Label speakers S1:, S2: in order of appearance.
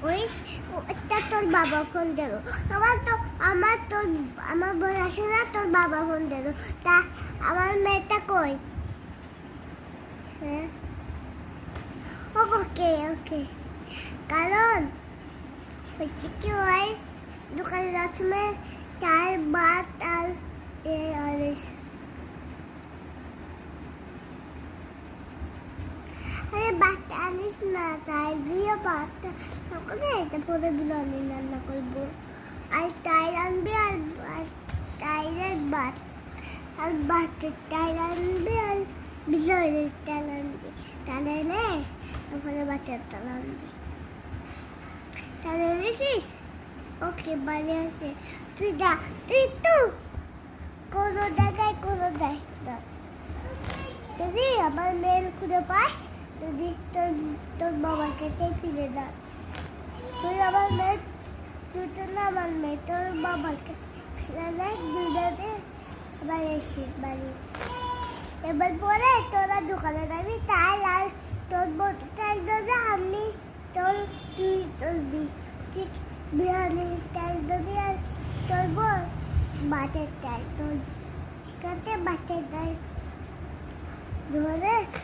S1: ওই ওটা তোর বাবা ফোন দিল। আমার বোন আসে না, তোর বাবা ফোন দিল। তা আমার মেয়েটা কই? হ্যাঁ, ওকে ওকে। কারণ হচ্ছে কি হয়, দোকানে যাওয়ার সময় চাল ভাত আর আরে ভাতটা আনিস না, তাই দিয়ে ভাতটা করে এটা পরে বিরিয়ানি রান্না করবো। আর তাই আনবি, আর তাইরের ভাত আর ভাতের তাই আনবি, আর বিরিয়ানির তেল আনবি। তাহলে এনে তারপরে ভাতের তেল আনবি। তাহলে এনেছিস? ওকে, বাড়ি আছে। তুই যা, তুই কোনো জায়গায় কোনো যাস না। যদি আমার মেয়ের খুঁজে পাস, যদি তোর বাবার কাছে ফিরে যা। তুই আমার মেয়ে, তুই তো না আমার মেয়ে, তোর বাবার কাছে ফিরে যায়। দুজনে আবার এসিস বাড়ি। এবার পরে তোরা দোকানে যাবি, তাই আর তোর বোনটাই দেবে, আমি তুই চলবি। ঠিক বিরিয়ানির চাল দেবি, আর তোর বোন ভাতের চাল। তোর ঠিক আছে, ভাতের চাল ধরে